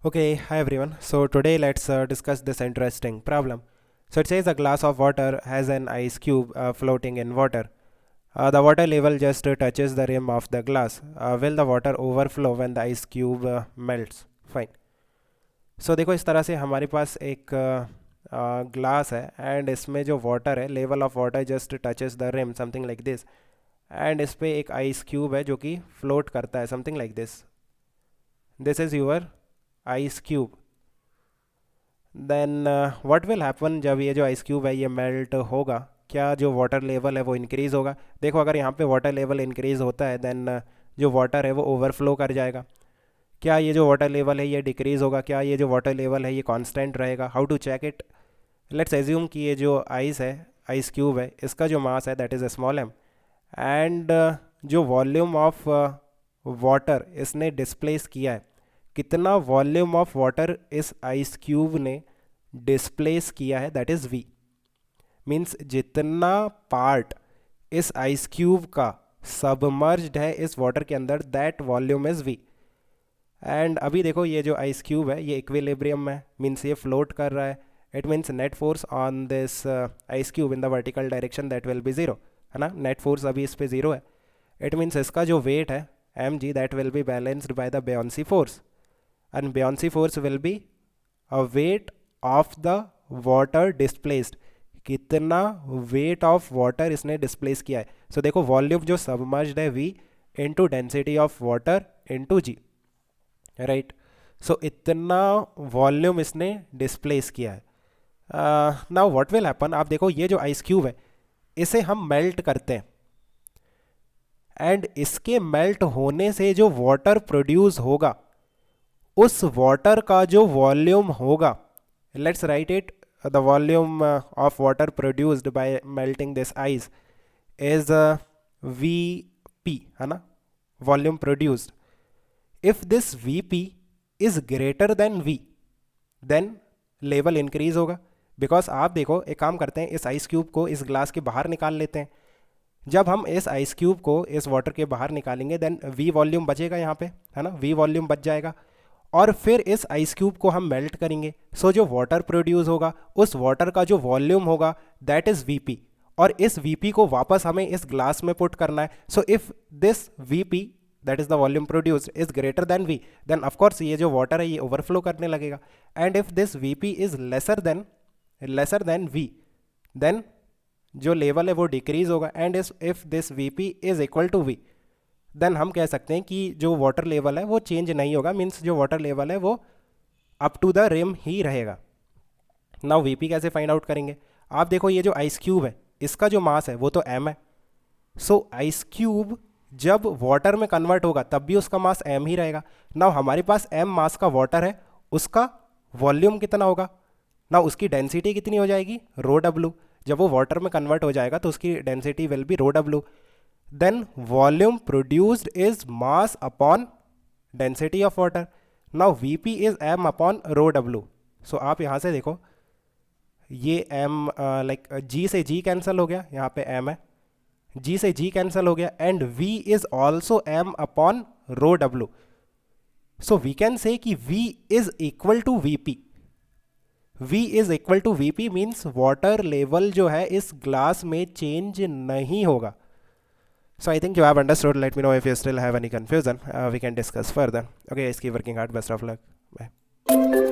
Okay, hi everyone. So today let's discuss this interesting problem. So it says a glass of water has an ice cube floating in water. The water level just touches the rim of the glass. Will the water overflow when the ice cube melts? Fine. So देखो इस तरह से हमारे पास एक glass है and इसमें जो water है level of water just touches the rim something like this and इस पे एक आइस क्यूब है जो कि फ्लोट करता है something like this. This is your ice cube. Then what will happen जब ये जो आइस क्यूब है ये मेल्ट होगा, क्या जो वाटर लेवल है वो इंक्रीज़ होगा. देखो अगर यहाँ पे वाटर लेवल इंक्रीज़ होता है देन जो वाटर है वो ओवरफ्लो कर जाएगा. क्या ये जो वाटर लेवल है ये डिक्रीज़ होगा, क्या ये जो वाटर लेवल है ये कांस्टेंट रहेगा. How to check it. Let's assume कि ये जो आइस है, आइस क्यूब है, इसका जो मास है that is small m and जो वॉल्यूम ऑफ वाटर इसने डिस्प्लेस किया है, कितना वॉल्यूम ऑफ वाटर इस आइस क्यूब ने डिस्प्लेस किया है दैट इज़ वी. मीन्स जितना पार्ट इस आइस क्यूब का सबमर्ज्ड है इस वाटर के अंदर that volume is V. And अभी देखो ये जो आइस क्यूब है ये इक्विलिब्रियम में है, मीन्स ये फ्लोट कर रहा है. It means net force on this ice cube in the vertical direction that will be zero, है ना. नेट फोर्स अभी इस पे ज़ीरो है. इट मीन्स इसका जो वेट है m g that will be balanced by the buoyancy force and buoyancy force will be a weight of the water displaced. कितना weight of water इसने displace किया है. So देखो वॉल्यूम जो submerged है V into density of water into G, right. So इतना volume इसने displace किया है. Now what will happen, आप देखो ये जो आइस क्यूब है इसे हम मेल्ट करते हैं एंड इसके मेल्ट होने से जो वाटर प्रोड्यूस होगा उस वाटर का जो वॉल्यूम होगा, let's write it, the volume of water produced by melting this ice is V P, है ना, volume produced. If this V P is greater than V then level increase होगा. Because आप देखो एक काम करते हैं, इस आइस क्यूब को इस ग्लास के बाहर निकाल लेते हैं. जब हम इस आइस क्यूब को इस वाटर के बाहर निकालेंगे देन वी वॉल्यूम बचेगा यहाँ पे, है ना, वी वॉल्यूम बच जाएगा. और फिर इस आइस क्यूब को हम मेल्ट करेंगे. सो जो वाटर प्रोड्यूस होगा उस वाटर का जो वॉल्यूम होगा दैट इज़ वीपी, और इस वीपी को वापस हमें इस ग्लास में पुट करना है. So if this VP that is the volume produced is greater than V then of course ये जो वाटर है ये ओवरफ्लो करने लगेगा. And if this VP is lesser than V then जो लेवल है वो डिक्रीज होगा. And if this VP is equal to V then हम कह सकते हैं कि जो वाटर लेवल है वो चेंज नहीं होगा. मीन्स जो वाटर लेवल है वो अप टू द रिम ही रहेगा. नाउ वीपी कैसे फाइंड आउट करेंगे. आप देखो ये जो आइस क्यूब है इसका जो मास है वो तो एम है. सो आइस क्यूब जब वाटर में कन्वर्ट होगा तब भी उसका मास एम ही रहेगा. नाउ हमारे पास एम मास का वाटर है, उसका वॉल्यूम कितना होगा. नाउ उसकी डेंसिटी कितनी हो जाएगी, रो डब्ल्यू. जब वो वाटर में कन्वर्ट हो जाएगा तो उसकी density will be rho W. then volume produced is mass upon density of water. now Vp is m upon rho w. so आप यहाँ से देखो ये m लाइक g से g कैंसिल हो गया, यहाँ पे m है, g से g कैंसिल हो गया and v is also m upon rho w. so we can say कि v is equal to vp. v is equal to vp means water level जो है इस ग्लास में चेंज नहीं होगा. So I think you have understood. Let me know if you still have any confusion. We can discuss further. Okay, guys, keep working hard. Best of luck. Bye.